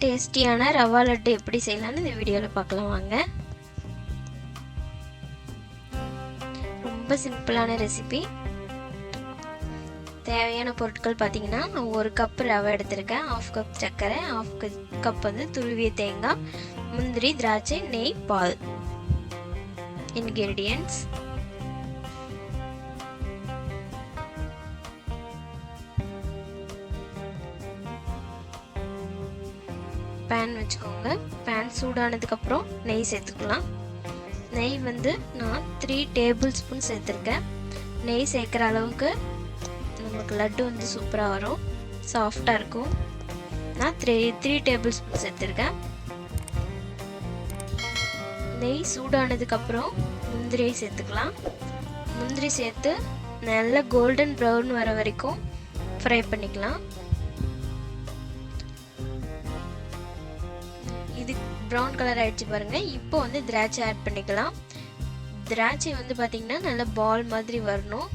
டேஸ்டியான ரவா லட்டு எப்படி செய்யலாம்னு இந்த வீடியோவில் பார்க்கலாம் வாங்க. ரொம்ப சிம்பிளான ரெசிபி. தேவையான பொருட்கள் பார்த்தீங்கன்னா, நான் 1 கப் ரவை எடுத்திருக்கேன், 1/2 கப் சர்க்கரை, 1/2 கப் வந்து துருவிய தேங்காய், முந்திரி, திராட்சை, நெய், பால். இன்கிரீடியன்ட்ஸ்: பேன் வச்சுக்கோங்க. பேன் சூடானதுக்கப்புறம் நெய் சேர்த்துக்கலாம். நெய் வந்து நான் 3 டேபிள் ஸ்பூன் சேர்த்துருக்கேன். நெய் சேர்க்குற அளவுக்கு நமக்கு லட்டு வந்து சூப்பராக வரும், சாஃப்டாக இருக்கும். நான் 3 டேபிள் ஸ்பூன் சேர்த்துருக்கேன். நெய் சூடானதுக்கப்புறம் முந்திரியை சேர்த்துக்கலாம். முந்திரி சேர்த்து நல்லா கோல்டன் ப்ரௌன் வர வரைக்கும் ஃப்ரை பண்ணிக்கலாம். இது ப்ரௌன் கலர் ஆயிடுச்சு பாருங்க. இப்போ வந்து திராட்சை ஆட் பண்ணிக்கலாம். திராட்சை வந்து பார்த்தீங்கன்னா நல்லா பால் மாதிரி வரணும்.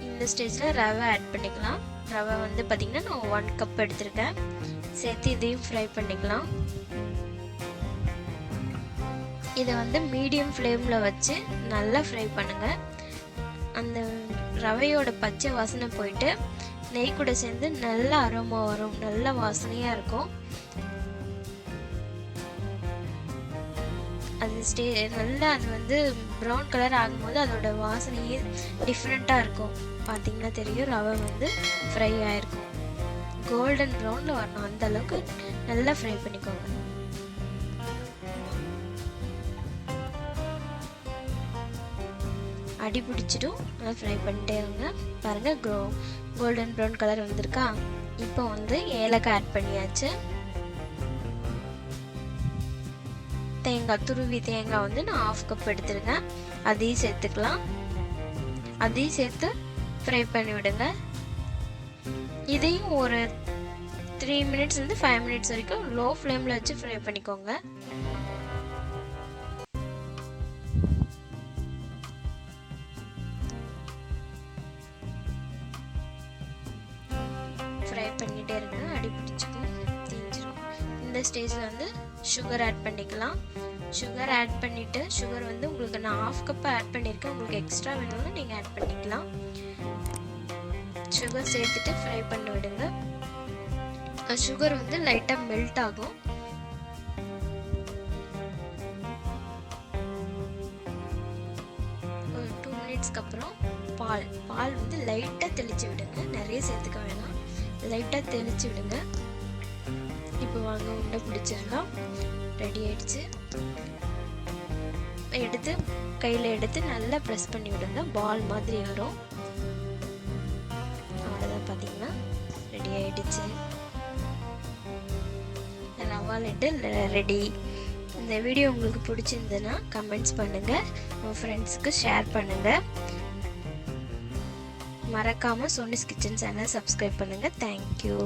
இந்த ஸ்டேஜில் ரவை ஆட் பண்ணிக்கலாம். ரவை வந்து பார்த்தீங்கன்னா நான் 1 கப் எடுத்திருக்கேன். சேர்த்து இதையும் ஃப்ரை பண்ணிக்கலாம். இதை வந்து மீடியம் ஃப்ளேமில் வச்சு நல்லா ஃப்ரை பண்ணுங்கள். அந்த ரவையோட பச்சை வாசனை போயிட்டு நெய் கூட சேர்ந்து நல்ல அரோமா வரும், நல்ல வாசனையாக இருக்கும். அது நல்லா அது வந்து ப்ரௌன் கலர் ஆகும்போது அதோட வாசனையே டிஃப்ரெண்ட்டாக இருக்கும். பார்த்தீங்கன்னா தெரியும், ரவை வந்து ஃப்ரை ஆகிருக்கும். கோல்டன் ப்ரௌனில் வரணும், அந்த அளவுக்கு நல்லா ஃப்ரை பண்ணிக்கோங்க. அடி பிடிச்சிடும், நல்லா ஃப்ரை பண்ணிட்டே இருங்க. பாருங்கள், கோல்டன் ப்ரௌன் கலர் வந்திருக்கா. இப்போ வந்து ஏலக்காய் ஆட் பண்ணியாச்சு. தேங்காய், துருவி தேங்காய் வந்து நான் 1/2 கப் எடுத்துருக்கேன். அதையும் சேர்த்துக்கலாம். அதையும் சேர்த்து ஃப்ரை பண்ணி விடுங்க. இதையும் ஒரு 3 மினிட்ஸ்லேருந்து 5 மினிட்ஸ் வரைக்கும் லோ ஃப்ளேமில் வச்சு ஃப்ரை பண்ணிக்கோங்க. ஃப்ரை பண்ணிகிட்டே இருங்க, அடி பிடிச்சிக்கும், தீஞ்சிரும். இந்த ஸ்டேஜில் வந்து சுகர் ஆட் பண்ணிக்கலாம். சுகர் ஆட் பண்ணிவிட்டு, சுகர் வந்து உங்களுக்கு நான் 1/2 கப் ஆட் பண்ணியிருக்கேன். உங்களுக்கு எக்ஸ்ட்ரா வேணும்னா நீங்கள் ஆட் பண்ணிக்கலாம். சுகர் சேர்த்துட்டு ஃப்ரை பண்ணி விடுங்க. சுகர் வந்து லைட்டாக மெல்ட் ஆகும். ஒரு 2 மினிட்ஸ்க்கு அப்புறம் பால் வந்து லைட்டாக தெளித்து விடுங்க. நிறைய சேர்த்துக்க வேணாம், லைட்டாக தெளித்து விடுங்க. இப்போ வாங்க, உண்டை பிடிச்சிடலாம். ரெடி ஆயிடுச்சு. எடுத்து கையில் எடுத்து நல்லா ப்ரெஸ் பண்ணி விடுங்க, பால் மாதிரி வரும். அவ்வளோதான், பார்த்தீங்கன்னா ரெடி ஆயிடுச்சு. ரவா லட்டு ரெடி. இந்த வீடியோ உங்களுக்கு பிடிச்சிருந்ததுன்னா கமெண்ட்ஸ் பண்ணுங்கள், உங்கள் ஃப்ரெண்ட்ஸுக்கு ஷேர் பண்ணுங்கள். மறக்காமல் சோனிஸ் கிச்சன் சேனல் சப்ஸ்கிரைப் பண்ணுங்கள். தேங்க்யூ.